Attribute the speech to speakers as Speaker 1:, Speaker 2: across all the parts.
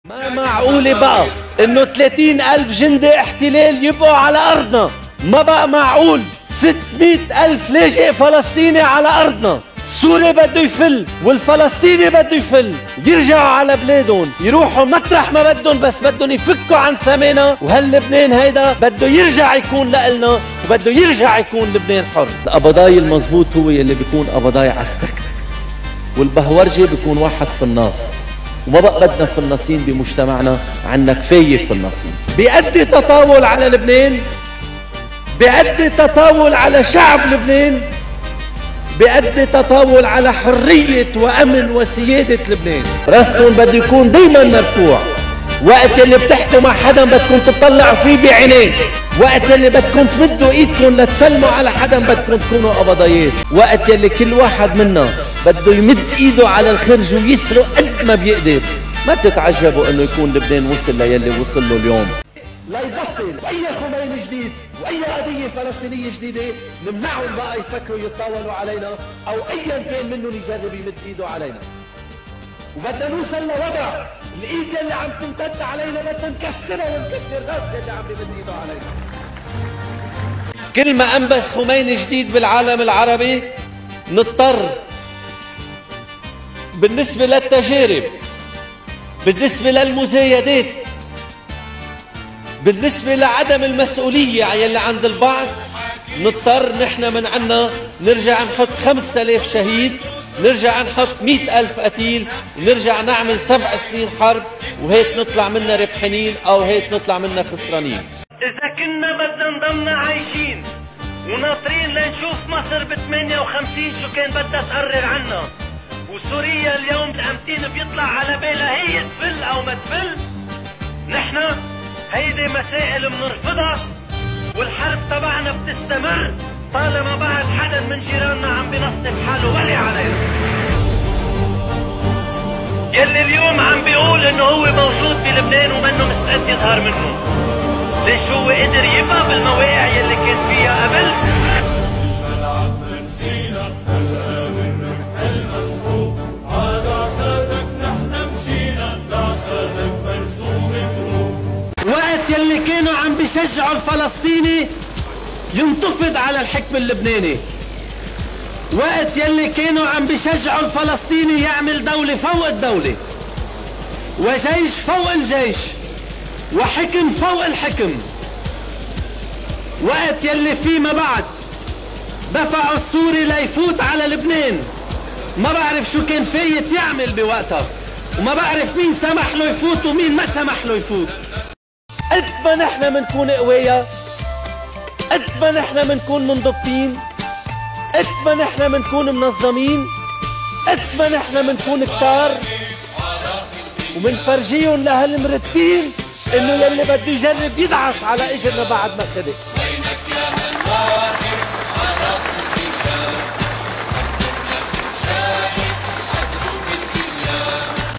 Speaker 1: ما معقولة بقى انه 30,000 جندي احتلال يبقوا على ارضنا. ما بقى معقول 600,000 لاجئ فلسطيني على ارضنا. السوري بده يفل والفلسطيني بده يفل، يرجعوا على بلادهم، يروحوا مطرح ما بدهم، بس بدهم يفكوا عن سمينا. وهاللبنان هيدا بده يرجع يكون لإلنا، وبده يرجع يكون لبنان حر. القبضاي المزبوط هو يلي بيكون قبضاي على السكت، والبهورجي بيكون واحد في النص. وما بقى بدنا فلسطين بمجتمعنا، عنا كفاية فلسطين. بيأدي تطاول على لبنان، بيأدي تطاول على شعب لبنان، بيأدي تطاول على حرية وأمن وسيادة لبنان. راسكم بده يكون دايما مرفوع. وقت اللي بتحكوا مع حدا بدكم تطلعوا فيه بعينيه، وقت اللي بدكم تمدوا ايدكم لتسلموا على حدا بدكم تكونوا قبضايات، وقت اللي كل واحد منا بده يمد ايده على الخرج ويسرق قد ما بيقدر. ما تتعجبوا انه يكون لبنان وصل ليلي وصل له اليوم. لا يبطل اي خميني جديد واي قضيه فلسطينيه جديده نمنعهم بقى يفكروا يتطاولوا علينا، او ايا كان منهم يجرب يمد ايده علينا. وبدنا نوصل لوضع الايد اللي عم تمتد علينا بدنا نكسرها ونكسر راس اللي عم يمد ايده علينا. كل ما انبث خميني جديد بالعالم العربي نضطر بالنسبه للتجارب، بالنسبه للمزايدات، بالنسبة لعدم المسؤولية يلي عند البعض، نضطر نحن من عنا نرجع نحط 5000 شهيد، نرجع نحط 100,000 قتيل، ونرجع نعمل 7 سنين حرب، وهيك نطلع منا ربحانين او هيك نطلع منا خسرانين.
Speaker 2: إذا كنا بدنا نضلنا عايشين وناطرين لنشوف مصر ب 58 شو كان بدها تقرر عنا، وسوريا اليوم الأمتين بيطلع على بالها هي تفل أو ما تفل، نحن هيدي مسائل بنرفضها، والحرب تبعنا بتستمر طالما بعد حدا من جيراننا عم بنصب حاله ولي علينا. يلي اليوم عم بيقول انه هو موجود بلبنان ومنه مستعد يظهر منه، ليش هو قدر يبقى بالمواقع يلي كان فيها قبل؟ وقت يلي كانوا عم بيشجعوا الفلسطيني ينتفض على الحكم اللبناني، وقت يلي كانوا عم بيشجعوا الفلسطيني يعمل دولة فوق الدولة، وجيش فوق الجيش، وحكم فوق الحكم، وقت يلي فيما بعد دفعوا السوري ليفوت على لبنان، ما بعرف شو كان فايت يعمل بوقتها، وما بعرف مين سمح له يفوت ومين ما سمح له يفوت. قد ما نحن منكون قوية، قد ما نحن منكون منضبطين، قد ما نحن منكون منظمين، قد ما نحن منكون كتار، ومنفرجيهم لهالمرتين انه يلي بده يجرب يدعس على اجرنا بعد ما خلق.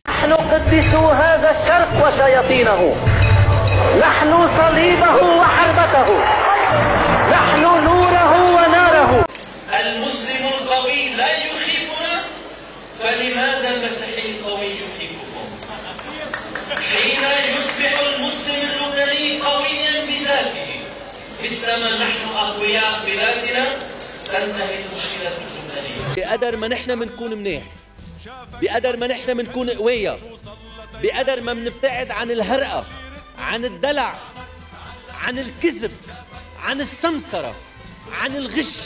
Speaker 2: نحن قدسوا هذا الشرق وشياطينه، نحن صليبه وحربته، نحن نوره وناره.
Speaker 3: المسلم القوي لا يخيفنا، فلماذا المسيحي القوي يخيفكم؟ حين يصبح المسلم اللبناني قويا بذاته مثلما نحن اقوياء بذاتنا تنتهي المشكله اللبنانيه.
Speaker 1: بقدر ما نحن منكون منيح، بقدر ما نحن منكون قوية، بقدر ما منبتعد عن الهرقة، عن الدلع، عن الكذب، عن السمسرة، عن الغش،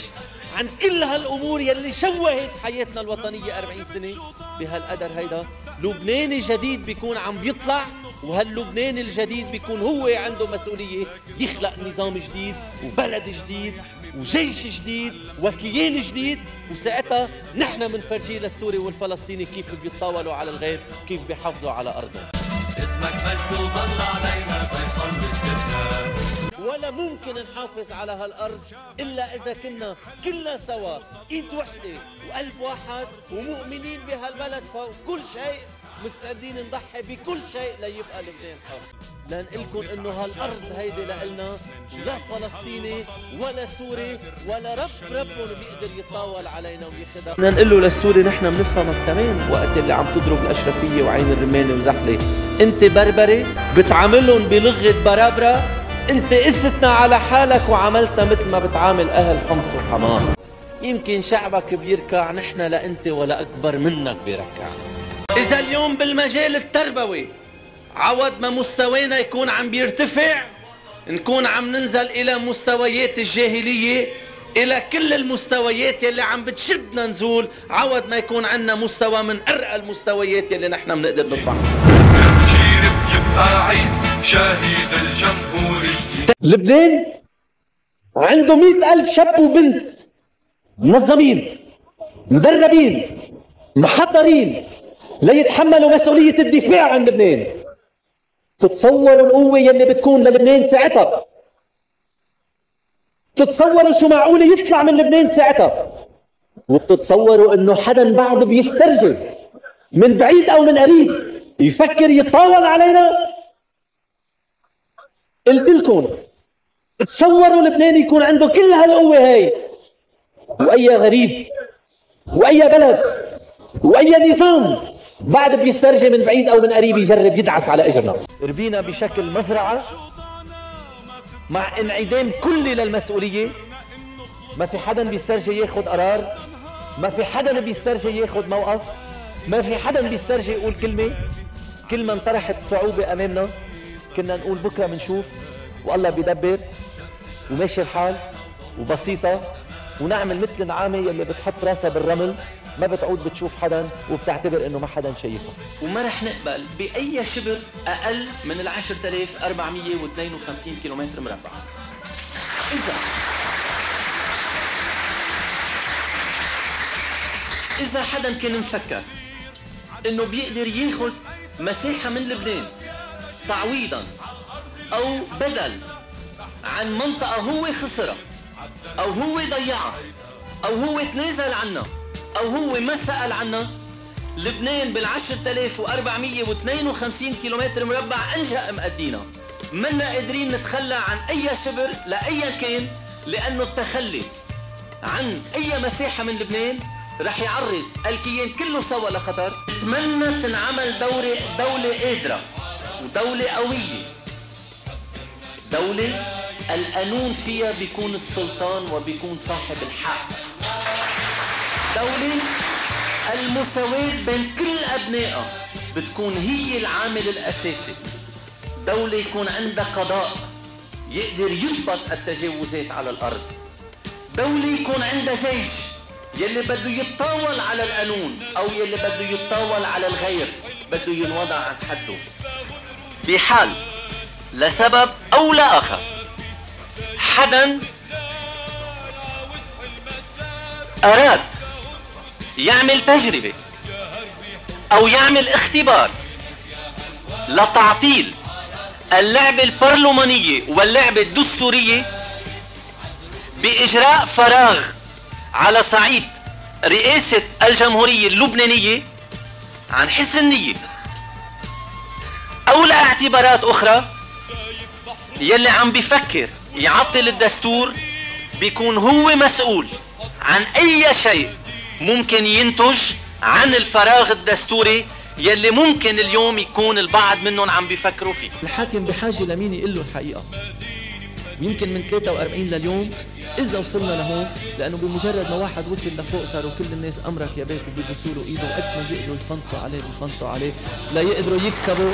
Speaker 1: عن كل هالأمور يلي شوهت حياتنا الوطنية 40 سنة. بهالقدر هيدا لبناني جديد بيكون عم بيطلع، وهاللبناني الجديد بيكون هو عنده مسؤولية يخلق نظام جديد وبلد جديد وجيش جديد وكيان جديد، وساعتها نحن منفرجي للسوري والفلسطيني كيف بيتطاولوا على الغير، كيف بيحافظوا على أرضهم.
Speaker 4: اسمك مجد وضل علينا ضيفا باستثناء.
Speaker 1: ولا ممكن نحافظ على هالأرض إلا إذا كنا كلنا سوا، إيد وحدة وقلب واحد ومؤمنين بهالبلد فوق كل شيء، مستعدين نضحي بكل شيء ليبقى لبنان حر. لنقلكم إنه هالأرض هيدي لإلنا، ولا فلسطيني ولا سوري ولا ربهم بيقدر يطاول علينا وياخذها. بدنا نقول له للسوري نحن بنفهمك تمام وقت اللي عم تضرب الأشرفية وعين الرمانة وزحلة، انت بربري بتعاملهم بلغة برابرة. انت قستنا على حالك وعملتنا مثل ما بتعامل اهل حمص وحماه. يمكن شعبك بيركع، نحن لا انت ولا اكبر منك بيركع. اذا اليوم بالمجال التربوي عوض ما مستوينا يكون عم بيرتفع، نكون عم ننزل الى مستويات الجاهلية، الى كل المستويات يلي عم بتشدنا نزول، عوض ما يكون عندنا مستوى من ارقى المستويات يلي نحن بنقدر نطلع.
Speaker 4: جيل بيبقى عيد شهيد الجمهورية.
Speaker 1: لبنان عنده 100,000 شاب وبنت منظمين مدربين محضرين ليتحملوا مسؤولية الدفاع عن لبنان. تتصوروا القوة يلي بتكون للبنان ساعتها؟ تتصوروا شو معقولة يطلع من لبنان ساعتها؟ وبتتصوروا انه حدا بعده بيسترجل من بعيد او من قريب يفكر يتطاول علينا؟ قلت لكم تصوروا لبنان يكون عنده كل هالقوة هاي، واي غريب واي بلد واي نظام بعد بيسترجي من بعيد او من قريب يجرب يدعس على اجرنا. ربينا بشكل مزرعة مع انعدام كلي للمسؤولية. ما في حدا بيسترجي ياخذ قرار، ما في حدا بيسترجي ياخذ موقف، ما في حدا بيسترجي يقول كلمة. كل ما انطرحت صعوبة امامنا كنا نقول بكرة بنشوف والله بيدبر وماشي الحال وبسيطة، ونعمل مثل النعامة يلي بتحط راسها بالرمل ما بتعود بتشوف حدا وبتعتبر انه ما حدا شايفها.
Speaker 5: وما رح نقبل بأي شبر أقل من 10,452 كيلومتر مربع. إذا حدا كان مفكر إنه بيقدر ياخد مساحة من لبنان تعويضاً أو بدل عن منطقة هو خسرها أو هو ضيعها أو هو تنازل عنها أو هو ما سأل عنها، لبنان بال10,452 كيلومتر مربع أنجأ مقدينا. منا قادرين نتخلى عن أي شبر لأيا كان، لأنه التخلي عن أي مساحة من لبنان رح يعرض الكيان كله سوا لخطر. نتمنى تنعمل دولة قادرة ودولة قوية، دولة القانون فيها بيكون السلطان وبيكون صاحب الحق، دولة المساواة بين كل أبنائها بتكون هي العامل الأساسي، دولة يكون عندها قضاء يقدر يضبط التجاوزات على الأرض، دولة يكون عندها جيش يلي بده يتطاول على القانون أو يلي بده يتطاول على الغير بده ينوضع عند حده بحال لسبب أو لآخر حدا أراد يعمل تجربة أو يعمل اختبار لتعطيل اللعبة البرلمانية واللعبة الدستورية بإجراء فراغ على صعيد رئاسة الجمهورية اللبنانية عن حسن نية أو لاعتبارات أخرى، يلي عم بيفكر يعطل الدستور بيكون هو مسؤول عن أي شيء ممكن ينتج عن الفراغ الدستوري يلي ممكن اليوم يكون البعض منهم عم بيفكروا فيه.
Speaker 6: الحاكم بحاجة لمين يقول له الحقيقة. يمكن من 43 لليوم إذا وصلنا لهون، لأنه بمجرد ما واحد وصل لفوق صاروا كل الناس أمرك يا بيت وبيبوسوا له إيده، وقت ما بيقدروا يفنصوا عليه لا يقدروا يكسبوا،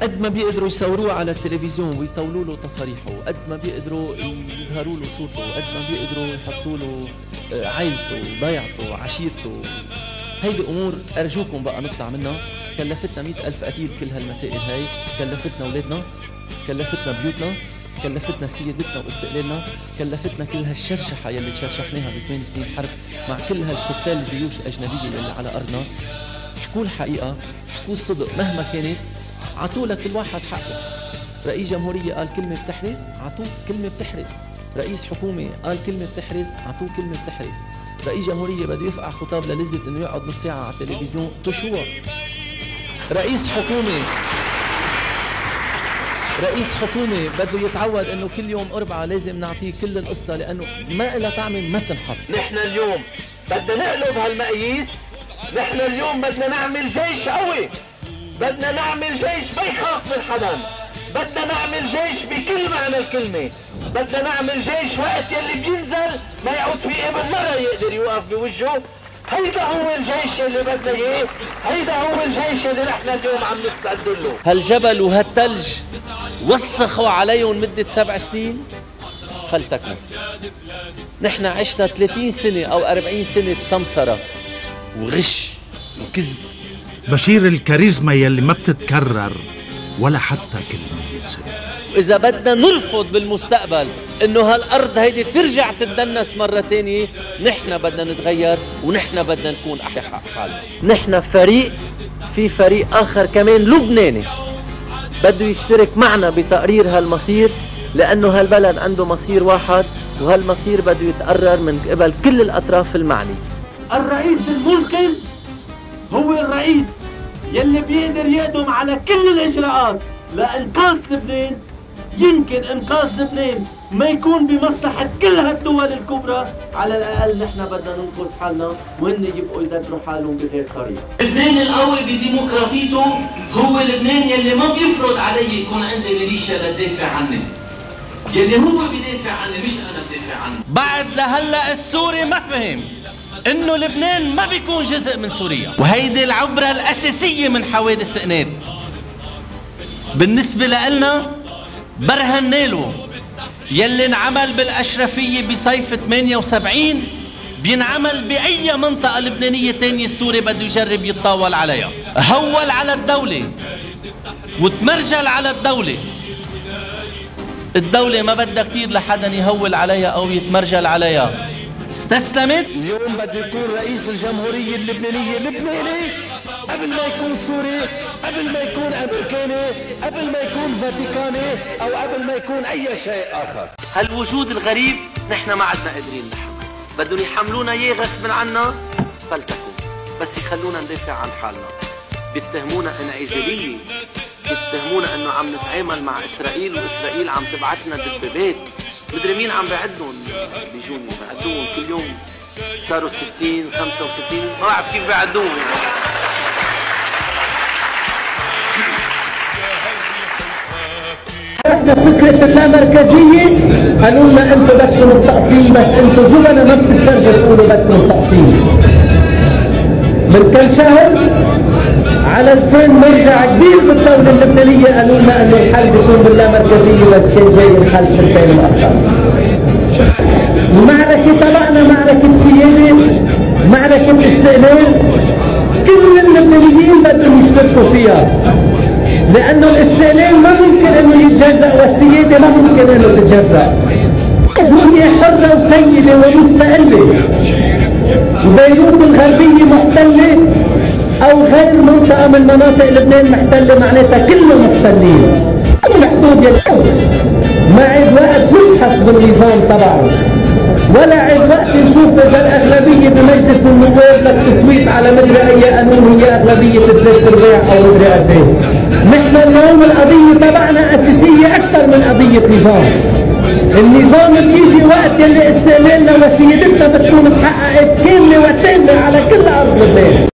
Speaker 6: قد ما بيقدروا يصوروه على التلفزيون ويطولوا له تصاريحه، قد ما بيقدروا يظهروا له صوته، قد ما بيقدروا يحطوا له عائلته ضيعته عشيرته. هيدي امور ارجوكم بقى نطلع منها. كلفتنا 100,000 قتيل كل هالمسائل هاي، كلفتنا اولادنا، كلفتنا بيوتنا، كلفتنا سيادتنا واستقلالنا، كلفتنا كل هالشرشحه يلي تشرشحناها ب8 سنين حرب مع كل هالقتال الجيوش الاجنبيه يلي على ارضنا. احكوا الحقيقه، احكوا الصدق مهما كانت، عطوا لك كل واحد حقه. رئيس جمهوريه قال كلمه بتحرز، عطوه كلمه بتحرز. رئيس حكومه قال كلمه بتحرز، عطوه كلمه بتحرز. رئيس جمهوريه بده يفقع خطاب للذة انه يقعد نص ساعه على التلفزيون تشوى. رئيس حكومه بده يتعود انه كل يوم اربعه لازم نعطيه كل القصه، لانه ما لها طعمه ما تنحط.
Speaker 1: نحن اليوم بدنا نقلب هالمقاييس
Speaker 2: نحن اليوم بدنا نعمل جيش قوي، بدنا نعمل جيش ما يخاف من حدا، بدنا نعمل جيش بكل معنى الكلمة، بدنا نعمل جيش وقت يلي بينزل ما يعود في ابن مرة يقدر يوقف بوجهه. هيدا هو الجيش اللي بدنا اياه، هيدا هو الجيش اللي نحن اليوم عم نستعد له.
Speaker 1: هالجبل وهالثلج وسخوا عليهم مدة 7 سنين فلتكن. نحن عشنا 30 سنة أو 40 سنة سمسرة وغش وكذب.
Speaker 7: بشير الكاريزما يلي ما بتتكرر ولا حتى كلمة يتسد.
Speaker 1: إذا بدنا نرفض بالمستقبل إنه هالأرض هيدي ترجع تتدنس مرة تانية، نحن بدنا نتغير ونحن بدنا نكون أحق حالنا. نحن فريق، في فريق آخر كمان لبناني بده يشترك معنا بتقرير هالمصير، لأنه هالبلد عنده مصير واحد وهالمصير بده يتقرر من قبل كل الأطراف المعني. الرئيس الملقن هو الرئيس يلي بيقدر يقدم على كل الإجراءات لإنقاذ لبنان. يمكن إنقاذ لبنان ما يكون بمصلحة كل هالدول الكبرى، على الأقل نحن بدنا ننقذ حالنا وهن يبقوا يدبروا حالهم بغير طريقة.
Speaker 3: لبنان القوي بديمقراطيته هو لبنان يلي ما بيفرض علي يكون عندي ميليشيا لتدافع عني، يلي هو بيدافع عني مش أنا بدافع عنه.
Speaker 5: بعد لهلا السوري ما فهم انه لبنان ما بيكون جزء من سوريا، وهيدي العبرة الأساسية من حوادث قناد. بالنسبة لنا برهنا له يلي انعمل بالأشرفية بصيف 78 بينعمل بأي منطقة لبنانية تانية السوري بده يجرب يتطاول عليها. هول على الدولة وتمرجل على الدولة. الدولة ما بدها كتير لحدا يهول عليها أو يتمرجل عليها، استسلمت.
Speaker 2: اليوم بده يكون رئيس الجمهورية اللبنانية لبناني قبل ما يكون سوري، قبل ما يكون أمريكاني، قبل ما يكون فاتيكاني، أو قبل ما يكون أي شيء آخر.
Speaker 1: هالوجود الغريب نحن ما عدنا قادرين نحمل، بدهم يحملونا اياه غصب عنا فلتكن، بس يخلونا ندافع عن حالنا. بيتهمونا انعزالية، بيتهمونا انه عم نتعامل مع اسرائيل واسرائيل عم تبعتنا دبابات. مدري مين عم بعدهم بيجوني، بعدوهم كل يوم صاروا 60 65 ما بعرف كيف بعدوهم يعني.
Speaker 2: احنا فكرة اللامركزية قالوا لنا انتم بدكم التقسيم، بس انتم جبنا ما بتسترجوا تقولوا بدكم التقسيم. من كم شهر على لسان مرجع كبير بالدولة اللبنانية قالوا لنا انه الحل بيكون باللامركزية، بس كان جاي الحل سنتين مؤخرا. المعركة تبعنا معركة سيادة، معركة استقلال، كل اللبنانيين بدهم يشتركوا فيها، لأنه الاستقلال ما ممكن انه يتجزأ والسيادة ما ممكن انه تتجزأ. سوريا حرة وسيدة ومستقلة، وبيروت الغربية محتلة أو غير منطقة من مناطق لبنان محتلة، معناتها كلهم محتلين. الحدود ما عاد وقت نبحث بالنظام تبعه، ولا عاد وقت نشوف إذا الأغلبية بمجلس النواب للتصويت على مدري أي قانون هي أغلبية 3/4 أو مدري قد إيه. نحن اليوم القضية تبعنا أساسية أكثر من قضية نظام. النظام بيجي وقت اللي استقلالنا وسيادتنا بتكون محققة كاملة وتامة على كل أرض لبنان.